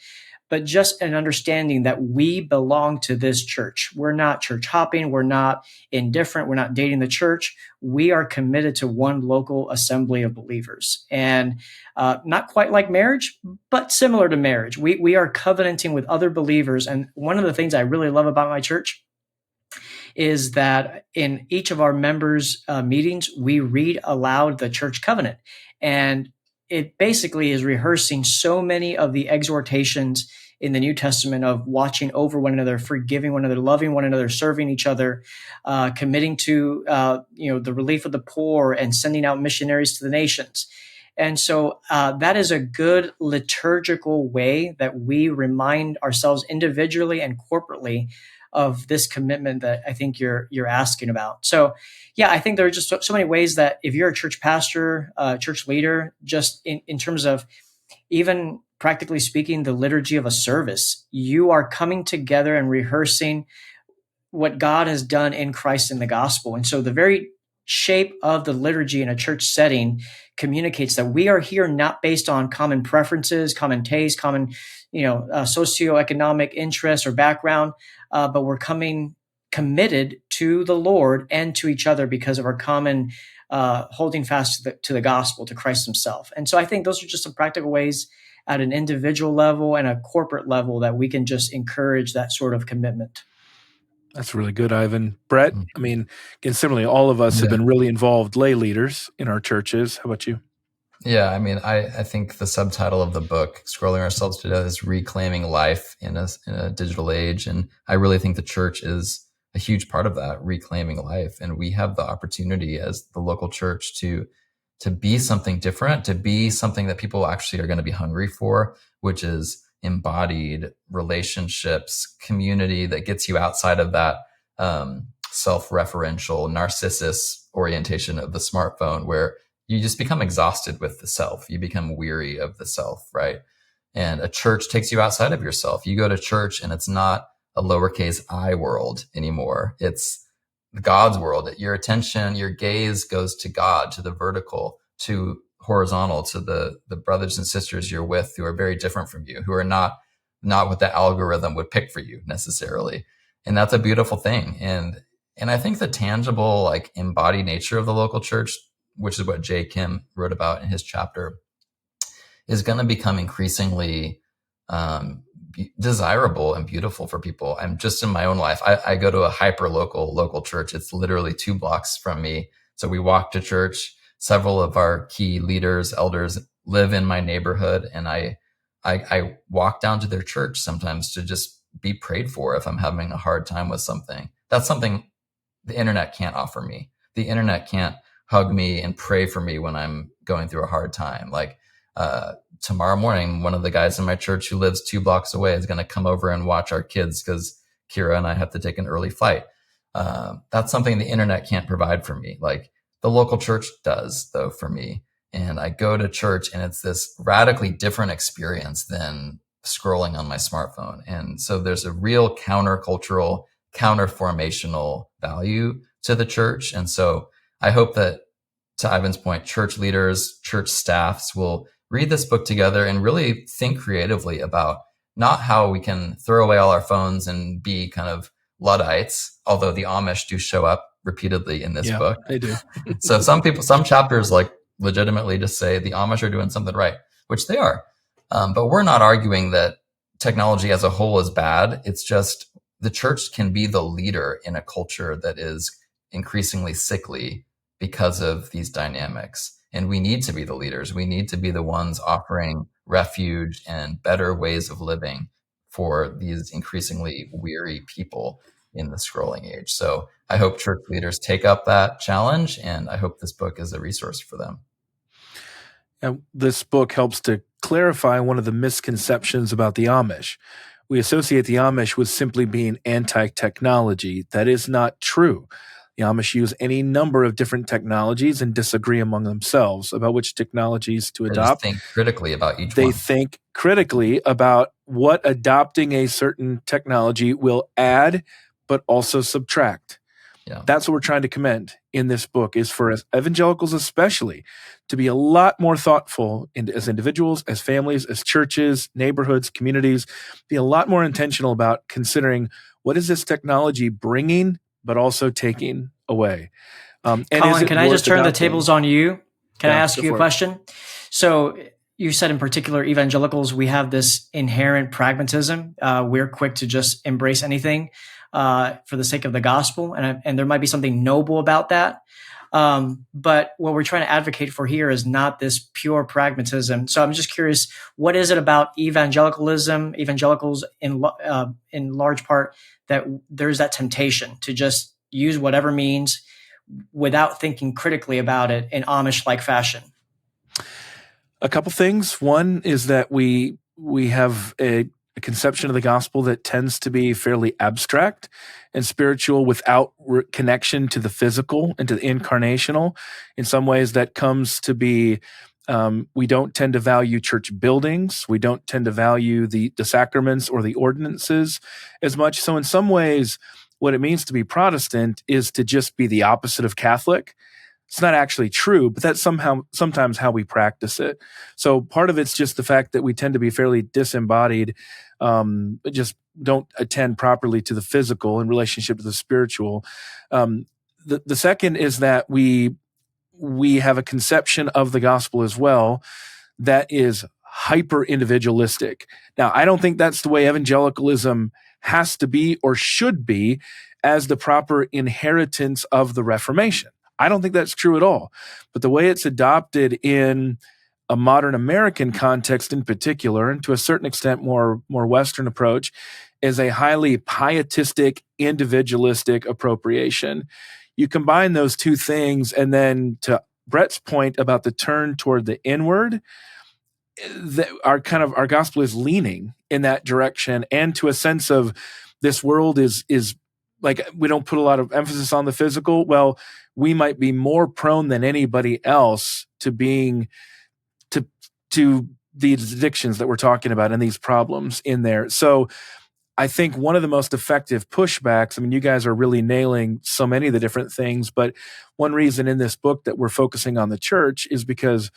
But just an understanding that we belong to this church. We're not church hopping. We're not indifferent. We're not dating the church. We are committed to one local assembly of believers. And not quite like marriage, but similar to marriage. We are covenanting with other believers. And one of the things I really love about my church is that in each of our members' meetings, we read aloud the church covenant. And it basically is rehearsing so many of the exhortations in the New Testament of watching over one another, forgiving one another, loving one another, serving each other, committing to the relief of the poor, and sending out missionaries to the nations. And so that is a good liturgical way that we remind ourselves individually and corporately of this commitment that I think you're asking about. So, yeah, I think there are just so many ways that if you're a church pastor, church leader, just in terms of even practically speaking, the liturgy of a service, you are coming together and rehearsing what God has done in Christ in the gospel. And so the very shape of the liturgy in a church setting communicates that we are here not based on common preferences, common tastes, common, socioeconomic interests or background, but we're committed to the Lord and to each other because of our common holding fast to the gospel, to Christ himself. And so I think those are just some practical ways at an individual level and a corporate level that we can just encourage that sort of commitment. That's really good, Ivan. Brett, I mean, again, similarly, all of us have been really involved lay leaders in our churches. How about you? Yeah, I mean, I think the subtitle of the book, Scrolling Ourselves to Death, is Reclaiming Life in a Digital Age. And I really think the church is a huge part of that, reclaiming life. And we have the opportunity as the local church to be something different, to be something that people actually are going to be hungry for, which is embodied relationships, community that gets you outside of that self-referential, narcissist orientation of the smartphone, where you just become exhausted with the self. You become weary of the self, right? And a church takes you outside of yourself. You go to church and it's not a lowercase I world anymore. It's God's world. Your attention, your gaze goes to God, to the vertical, to horizontal, to the brothers and sisters you're with who are very different from you, who are not what the algorithm would pick for you necessarily. And that's a beautiful thing. And I think the tangible, like embodied nature of the local church, which is what Jay Kim wrote about in his chapter, is going to become increasingly desirable and beautiful for people. I'm just in my own life. I go to a hyper local church. It's literally 2 blocks from me. So we walk to church. Several of our key leaders, elders live in my neighborhood, and I walk down to their church sometimes to just be prayed for if I'm having a hard time with something. That's something the internet can't offer me. The internet can't hug me and pray for me when I'm going through a hard time. Like tomorrow morning, one of the guys in my church who lives 2 blocks away is going to come over and watch our kids because Kira and I have to take an early flight. That's something the internet can't provide for me. Like the local church does, though, for me. And I go to church and it's this radically different experience than scrolling on my smartphone. And so there's a real countercultural, counterformational value to the church. And so I hope that, to Ivan's point, church leaders, church staffs will read this book together and really think creatively about not how we can throw away all our phones and be kind of Luddites, although the Amish do show up repeatedly in this Yeah, book. they do. So some chapters like legitimately just say the Amish are doing something right, which they are. But we're not arguing that technology as a whole is bad. It's just the church can be the leader in a culture that is increasingly sickly because of these dynamics. And we need to be the leaders. We need to be the ones offering refuge and better ways of living for these increasingly weary people in the scrolling age. So I hope church leaders take up that challenge, and I hope this book is a resource for them. And this book helps to clarify one of the misconceptions about the Amish. We associate the Amish with simply being anti-technology. That is not true. The Amish use any number of different technologies and disagree among themselves about which technologies to They adopt. just think critically about each They one. think critically about what adopting a certain technology will add, but also subtract. Yeah. That's what we're trying to commend in this book, is for us evangelicals especially to be a lot more thoughtful as individuals, as families, as churches, neighborhoods, communities, be a lot more intentional about considering what is this technology bringing, but also taking away. And Collin, can I just turn the tables on you? Can I ask you a question? So you said in particular, evangelicals, we have this inherent pragmatism. We're quick to just embrace anything for the sake of the gospel. And there might be something noble about that. But what we're trying to advocate for here is not this pure pragmatism. So I'm just curious, what is it about evangelicals in large part that there's that temptation to just use whatever means without thinking critically about it in Amish-like fashion? A couple things. One is that we have a conception of the gospel that tends to be fairly abstract and spiritual without connection to the physical and to the incarnational. In some ways, that comes to be we don't tend to value church buildings. We don't tend to value the sacraments or the ordinances as much. So in some ways, what it means to be Protestant is to just be the opposite of Catholic. It's not actually true, but that's sometimes how we practice it. So part of it's just the fact that we tend to be fairly disembodied, just don't attend properly to the physical in relationship to the spiritual. The second is that we have a conception of the gospel as well that is hyper individualistic. Now, I don't think that's the way evangelicalism has to be or should be as the proper inheritance of the Reformation. I don't think that's true at all. But the way it's adopted in a modern American context in particular, and to a certain extent more Western approach, is a highly pietistic, individualistic appropriation. You combine those two things, and then to Brett's point about the turn toward the inward, our gospel is leaning in that direction, and to a sense of this world is like, we don't put a lot of emphasis on the physical. Well, we might be more prone than anybody else to being to these addictions that we're talking about and these problems in there. So I think one of the most effective pushbacks, I mean, you guys are really nailing so many of the different things, but one reason in this book that we're focusing on the church is because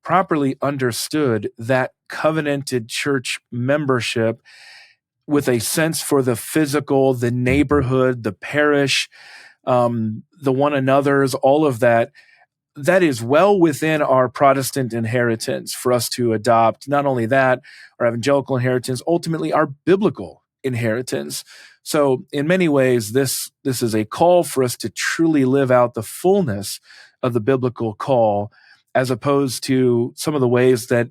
properly understood, that covenanted church membership with a sense for the physical, the neighborhood, the parish, the one another's, all of that, that is well within our Protestant inheritance for us to adopt. Not only that, our evangelical inheritance, ultimately our biblical inheritance. So in many ways, this is a call for us to truly live out the fullness of the biblical call, as opposed to some of the ways that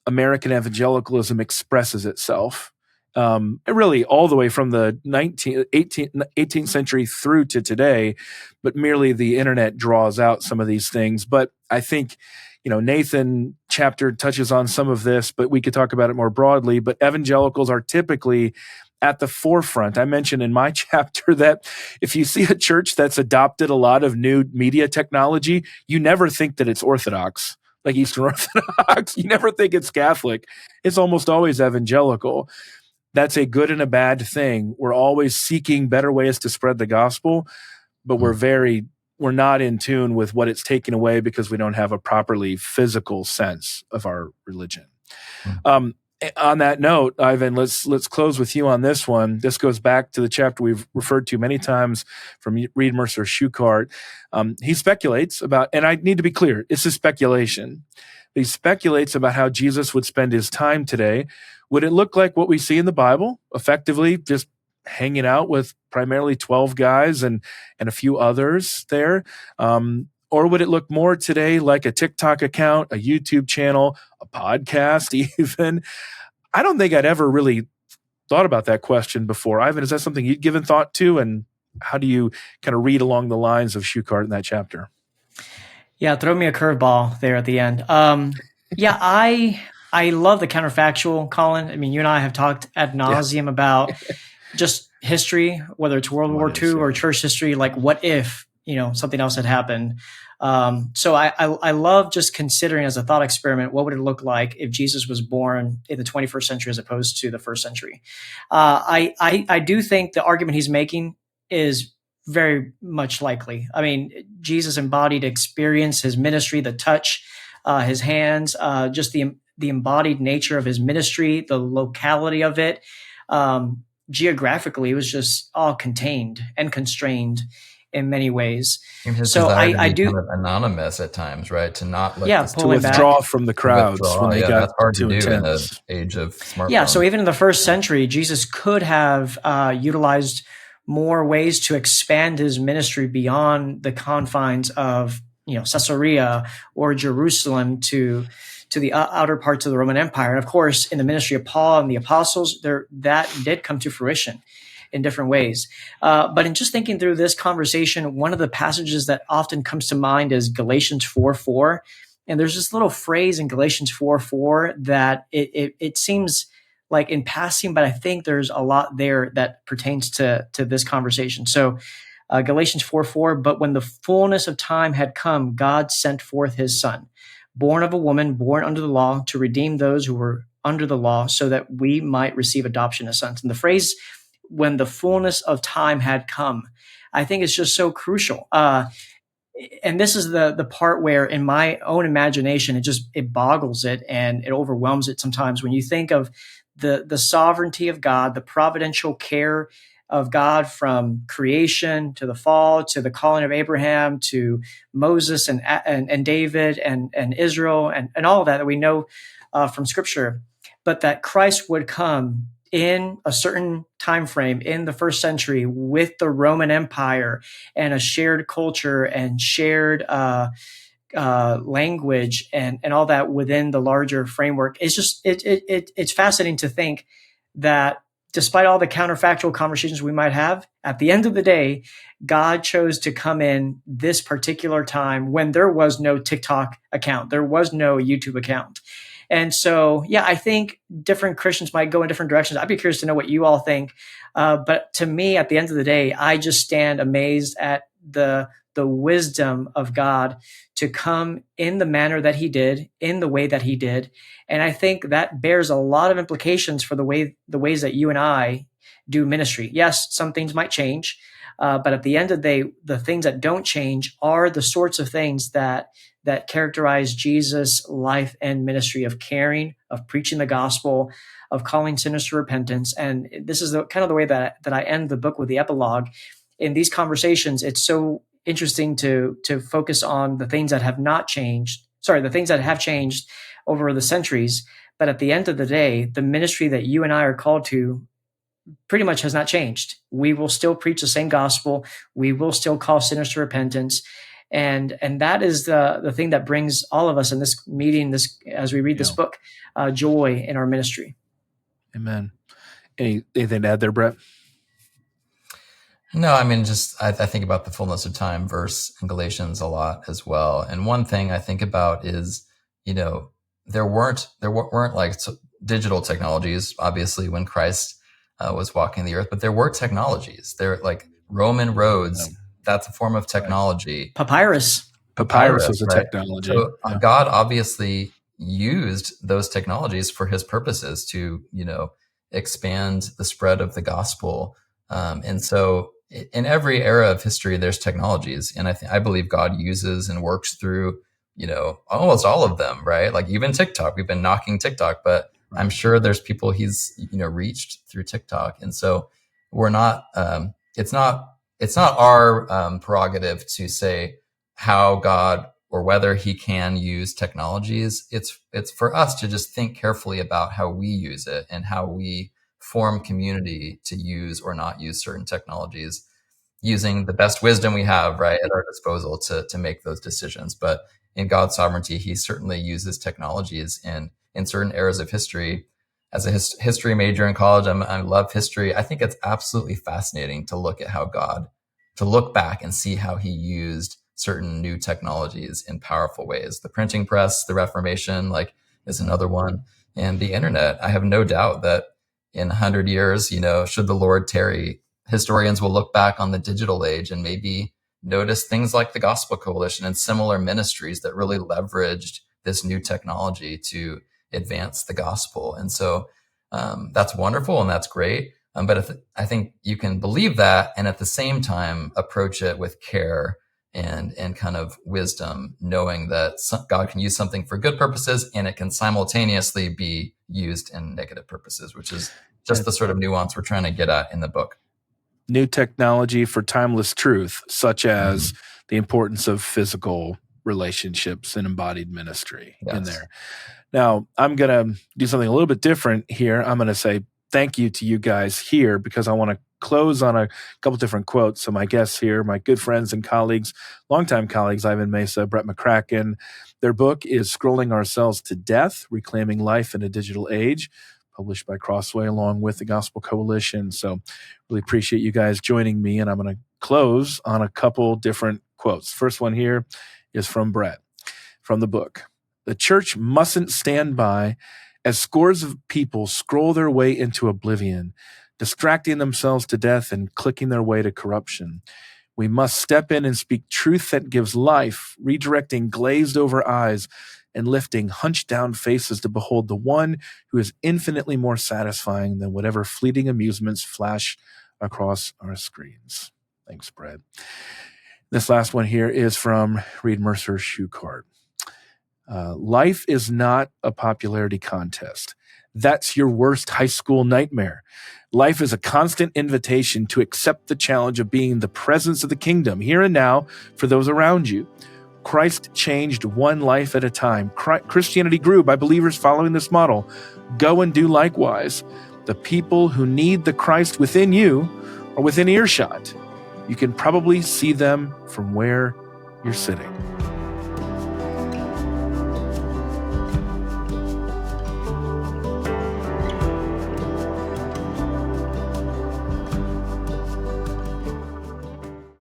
American evangelicalism expresses itself. Really all the way from the 18th century through to today, but merely the internet draws out some of these things. But I think, Nathan chapter touches on some of this, but we could talk about it more broadly. But evangelicals are typically at the forefront. I mentioned in my chapter that if you see a church that's adopted a lot of new media technology, you never think that it's Orthodox, like Eastern Orthodox. You never think it's Catholic. It's almost always evangelical. That's a good and a bad thing. We're always seeking better ways to spread the gospel, but we're not in tune with what it's taking away because we don't have a properly physical sense of our religion. On that note, Ivan, let's close with you on this one. This goes back to the chapter we've referred to many times from Reed Mercer Schuchart. He speculates about, and I need to be clear, it's a speculation. He speculates about how Jesus would spend his time today. Would it look like what we see in the Bible, effectively just hanging out with primarily 12 guys and a few others there? Or would it look more today like a TikTok account, a YouTube channel, a podcast even? I don't think I'd ever really thought about that question before. Ivan, is that something you'd given thought to? And how do you kind of read along the lines of Schuchart in that chapter? Yeah, throw me a curveball there at the end. Yeah, I love the counterfactual, Collin. I mean, you and I have talked ad nauseum about just history, whether it's World War II or church history, like what if, something else had happened. So I love just considering as a thought experiment, what would it look like if Jesus was born in the 21st century as opposed to the first century? I do think the argument he's making is very much likely. I mean, Jesus embodied experience, his ministry, the touch, his hands, just the embodied nature of his ministry, the locality of it. Geographically, it was just all contained and constrained in many ways. And his desire to be kind of anonymous at times, right? To not to withdraw from the crowds when they got that's hard too to do intense. in the age of smartphones. Yeah, so even in the first century, Jesus could have utilized more ways to expand his ministry beyond the confines of Caesarea or Jerusalem to the outer parts of the Roman Empire. And of course, in the ministry of Paul and the apostles, that did come to fruition in different ways. But in just thinking through this conversation, one of the passages that often comes to mind is Galatians 4:4. And there's this little phrase in Galatians 4:4 that it seems like in passing, but I think there's a lot there that pertains to this conversation. So Galatians 4:4, but when the fullness of time had come, God sent forth his son, born of a woman, born under the law, to redeem those who were under the law so that we might receive adoption as sons. And the phrase, when the fullness of time had come, I think it's just so crucial. And this is the part where in my own imagination, it boggles it and it overwhelms it sometimes when you think of the sovereignty of God, the providential care of God from creation to the fall, to the calling of Abraham, to Moses and David and Israel and all of that we know from Scripture, but that Christ would come in a certain time frame in the first century with the Roman Empire and a shared culture and shared language and all that within the larger framework. It's just it's fascinating to think that despite all the counterfactual conversations we might have, at the end of the day, God chose to come in this particular time when there was no TikTok account, there was no YouTube account. And so, yeah, I think different Christians might go in different directions. I'd be curious to know what you all think. But to me, at the end of the day, I just stand amazed at the wisdom of God to come in the manner that he did, in the way that he did. And I think that bears a lot of implications for the ways that you and I do ministry. Yes, some things might change, but at the end of the day, the things that don't change are the sorts of things that characterize Jesus' life and ministry of caring, of preaching the gospel, of calling sinners to repentance. And this is kind of the way that I end the book with the epilogue. In these conversations, it's so interesting to focus on the things that have not changed. Sorry, the things that have changed over the centuries. But at the end of the day, the ministry that you and I are called to pretty much has not changed. We will still preach the same gospel. We will still call sinners to repentance. And that is the thing that brings all of us in this meeting, as we read this book, joy in our ministry. Amen. Anything to add there, Brett? No, I mean, just I think about the fullness of time verse in Galatians a lot as well. And one thing I think about is, there weren't like digital technologies, obviously, when Christ was walking the earth, but there were technologies. There like Roman roads. Yeah. That's a form of technology. Papyrus was a technology. So God obviously used those technologies for his purposes to, expand the spread of the gospel. And so in every era of history, there's technologies. And I believe God uses and works through, almost all of them, right? Like even TikTok, we've been knocking TikTok, but I'm sure there's people he's reached through TikTok, and so we're not. It's not our prerogative to say how God or whether he can use technologies. It's for us to just think carefully about how we use it and how we form community to use or not use certain technologies, using the best wisdom we have right at our disposal to make those decisions. But in God's sovereignty, he certainly uses technologies in certain eras of history. As a history major in college, I love history. I think it's absolutely fascinating to look back and see how he used certain new technologies in powerful ways. The printing press, the Reformation, is another one. And the internet. I have no doubt that in 100 years, should the Lord tarry, historians will look back on the digital age and maybe notice things like the Gospel Coalition and similar ministries that really leveraged this new technology to advance the gospel. And so that's wonderful and that's great. But I think you can believe that and at the same time approach it with care and kind of wisdom, knowing that God can use something for good purposes and it can simultaneously be used in negative purposes, which is just the sort of nuance we're trying to get at in the book. New technology for timeless truth, such as the importance of physical relationships and embodied ministry in there. Now, I'm going to do something a little bit different here. I'm going to say thank you to you guys here because I want to close on a couple different quotes. So my guests here, my good friends and colleagues, longtime colleagues, Ivan Mesa, Brett McCracken, their book is Scrolling Ourselves to Death, Reclaiming Life in a Digital Age, published by Crossway along with the Gospel Coalition. So really appreciate you guys joining me. And I'm going to close on a couple different quotes. First one here is from Brett, from the book. The church mustn't stand by as scores of people scroll their way into oblivion, distracting themselves to death and clicking their way to corruption. We must step in and speak truth that gives life, redirecting glazed over eyes and lifting hunched down faces to behold the one who is infinitely more satisfying than whatever fleeting amusements flash across our screens. Thanks, Brett. This last one here is from Reed Mercer's Shoe Card. Life is not a popularity contest. That's your worst high school nightmare. Life is a constant invitation to accept the challenge of being the presence of the kingdom here and now for those around you. Christ changed one life at a time. Christianity grew by believers following this model. Go and do likewise. The people who need the Christ within you are within earshot. You can probably see them from where you're sitting.